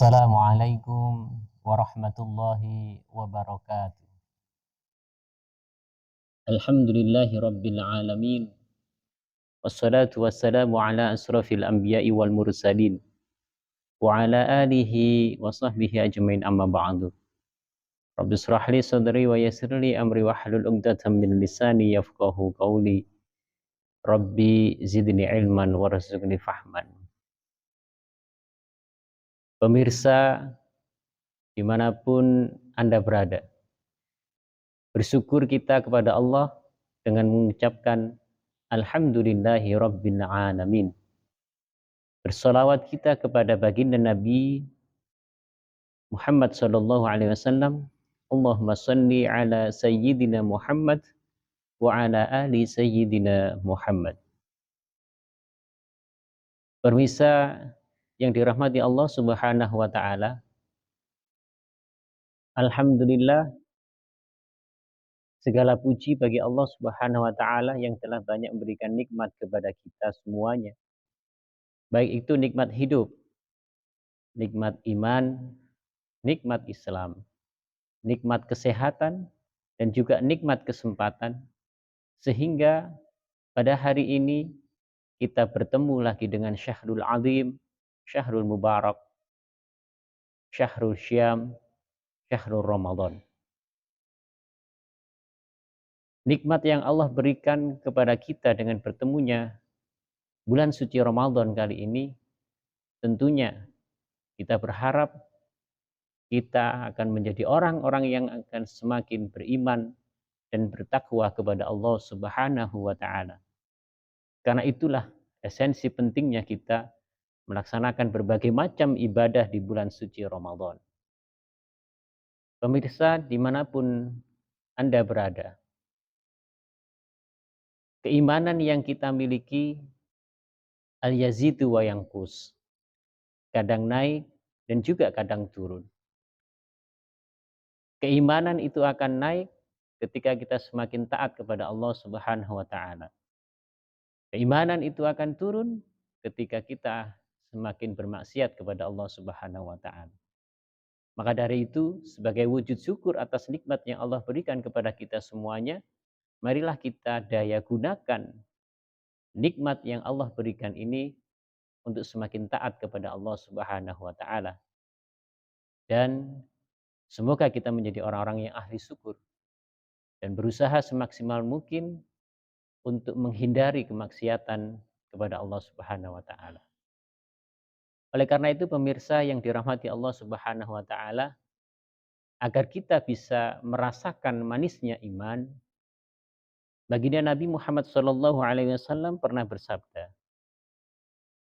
Assalamualaikum warahmatullahi wabarakatuh. Alhamdulillahi rabbil alamin. Wassalatu wassalamu ala asrafil anbiya'i wal mursalin. Wa ala alihi wa sahbihi ajmain amma ba'du. Rabbi israh li sadri wa yassir li amri wahlul 'uqdatam min lisani yafqahu qawli. Rabbi zidni ilman warzuqni fahman. Pemirsa dimanapun Anda berada, bersyukur kita kepada Allah dengan mengucapkan Alhamdulillahi Rabbil Alamin. Bersolawat kita kepada baginda Nabi Muhammad sallallahu alaihi wasallam. Allahumma salli ala sayyidina Muhammad wa ala ali sayyidina Muhammad. Pemirsa yang dirahmati Allah Subhanahu wa taala, alhamdulillah segala puji bagi Allah Subhanahu wa taala yang telah banyak memberikan nikmat kepada kita semuanya. Baik itu nikmat hidup, nikmat iman, nikmat Islam, nikmat kesehatan, dan juga nikmat kesempatan, sehingga pada hari ini kita bertemu lagi dengan Syahrul Azim, Syahrul Mubarak, Syahrul Syam, Syahrul Ramadan. Nikmat yang Allah berikan kepada kita dengan bertemunya bulan suci Ramadan kali ini, tentunya kita berharap kita akan menjadi orang-orang yang akan semakin beriman dan bertakwa kepada Allah Subhanahu wa taala. Karena itulah esensi pentingnya kita melaksanakan berbagai macam ibadah di bulan suci Ramadan. Pemirsa dimanapun Anda berada, keimanan yang kita miliki al-yazidu wa yanqus, kadang naik dan juga kadang turun. Keimanan itu akan naik ketika kita semakin taat kepada Allah Subhanahu wa taala. Keimanan itu akan turun ketika kita semakin bermaksiat kepada Allah Subhanahu wa taala. Maka dari itu, sebagai wujud syukur atas nikmat yang Allah berikan kepada kita semuanya, marilah kita daya gunakan nikmat yang Allah berikan ini untuk semakin taat kepada Allah Subhanahu wa taala. Dan semoga kita menjadi orang-orang yang ahli syukur dan berusaha semaksimal mungkin untuk menghindari kemaksiatan kepada Allah Subhanahu wa taala. Oleh karena itu pemirsa yang dirahmati Allah Subhanahu wa taala, agar kita bisa merasakan manisnya iman, baginda Nabi Muhammad sallallahu alaihi wasallam pernah bersabda,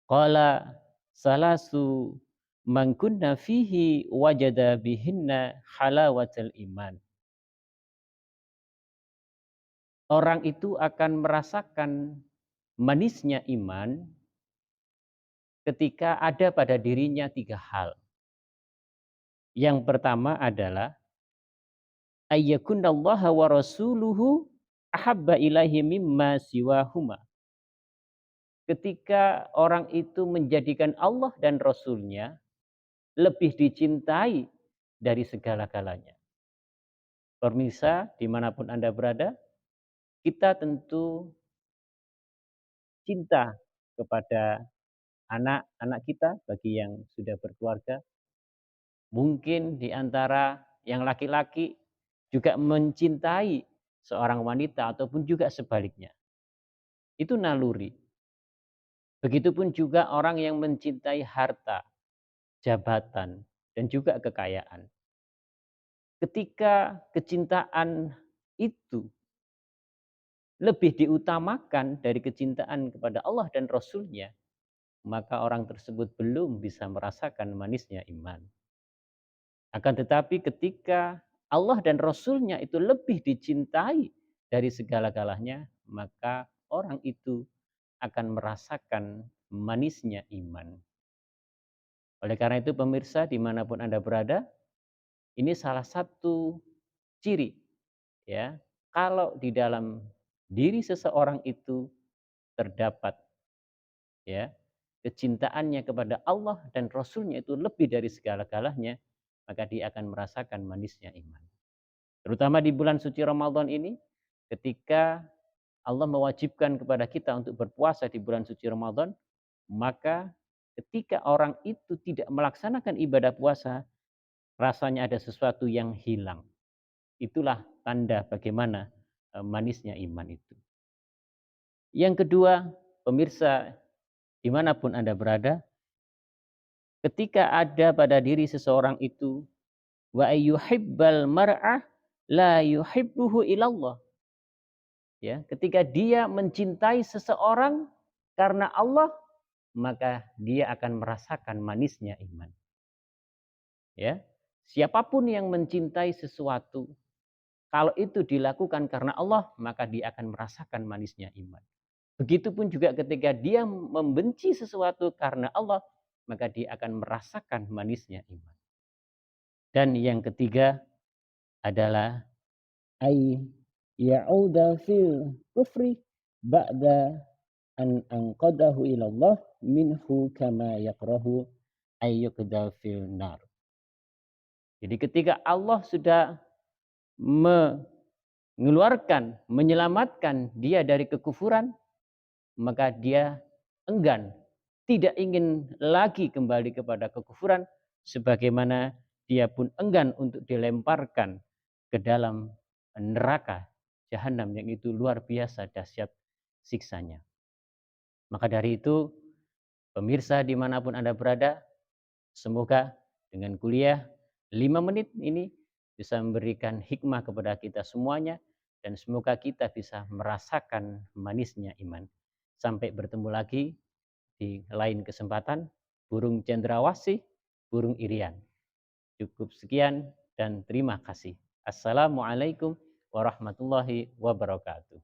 qala salasu man kunna fihi wajada bihinna halawatal iman. Orang itu akan merasakan manisnya iman ketika ada pada dirinya 3 hal. Yang pertama adalah ayyakunallaha wa rasuluhu ahabba ilaihi mimma siwahuma. Ketika orang itu menjadikan Allah dan Rasul-Nya lebih dicintai dari segala-galanya. Pemirsa, dimanapun Anda berada, kita tentu cinta kepada anak-anak kita bagi yang sudah berkeluarga. Mungkin di antara yang laki-laki juga mencintai seorang wanita ataupun juga sebaliknya. Itu naluri. Begitupun juga orang yang mencintai harta, jabatan, dan juga kekayaan. Ketika kecintaan itu lebih diutamakan dari kecintaan kepada Allah dan Rasul-Nya, maka orang tersebut belum bisa merasakan manisnya iman. Akan tetapi ketika Allah dan Rasul-Nya itu lebih dicintai dari segala-galanya, maka orang itu akan merasakan manisnya iman. Oleh karena itu pemirsa dimanapun Anda berada, ini salah satu ciri, ya, kalau di dalam diri seseorang itu terdapat, ya, kecintaannya kepada Allah dan Rasulnya itu lebih dari segala-galanya, maka dia akan merasakan manisnya iman. Terutama di bulan suci Ramadan ini, ketika Allah mewajibkan kepada kita untuk berpuasa di bulan suci Ramadan, maka ketika orang itu tidak melaksanakan ibadah puasa, rasanya ada sesuatu yang hilang. Itulah tanda bagaimana manisnya iman itu. Yang kedua, pemirsa dimanapun Anda berada, ketika ada pada diri seseorang itu wa ayyuhibbal mar'ah la yuhibbuhu ilallah. Ya, ketika dia mencintai seseorang karena Allah, maka dia akan merasakan manisnya iman. Ya. Siapapun yang mencintai sesuatu, kalau itu dilakukan karena Allah, maka dia akan merasakan manisnya iman. Begitupun juga ketika dia membenci sesuatu karena Allah, maka dia akan merasakan manisnya iman. Dan yang ketiga adalah ay ya'uda fil kufri ba'da an anqadahu ilallah minhu kama yakrahu ayyuqda fil nar. Jadi ketika Allah sudah mengeluarkan, menyelamatkan dia dari kekufuran, maka dia enggan, tidak ingin lagi kembali kepada kekufuran, sebagaimana dia pun enggan untuk dilemparkan ke dalam neraka jahanam yang itu luar biasa dahsyat siksanya. Maka dari itu, pemirsa dimanapun Anda berada, semoga dengan kuliah 5 menit ini bisa memberikan hikmah kepada kita semuanya, dan semoga kita bisa merasakan manisnya iman. Sampai bertemu lagi di lain kesempatan. Burung cendrawasih, burung irian. Cukup sekian dan terima kasih. Assalamualaikum warahmatullahi wabarakatuh.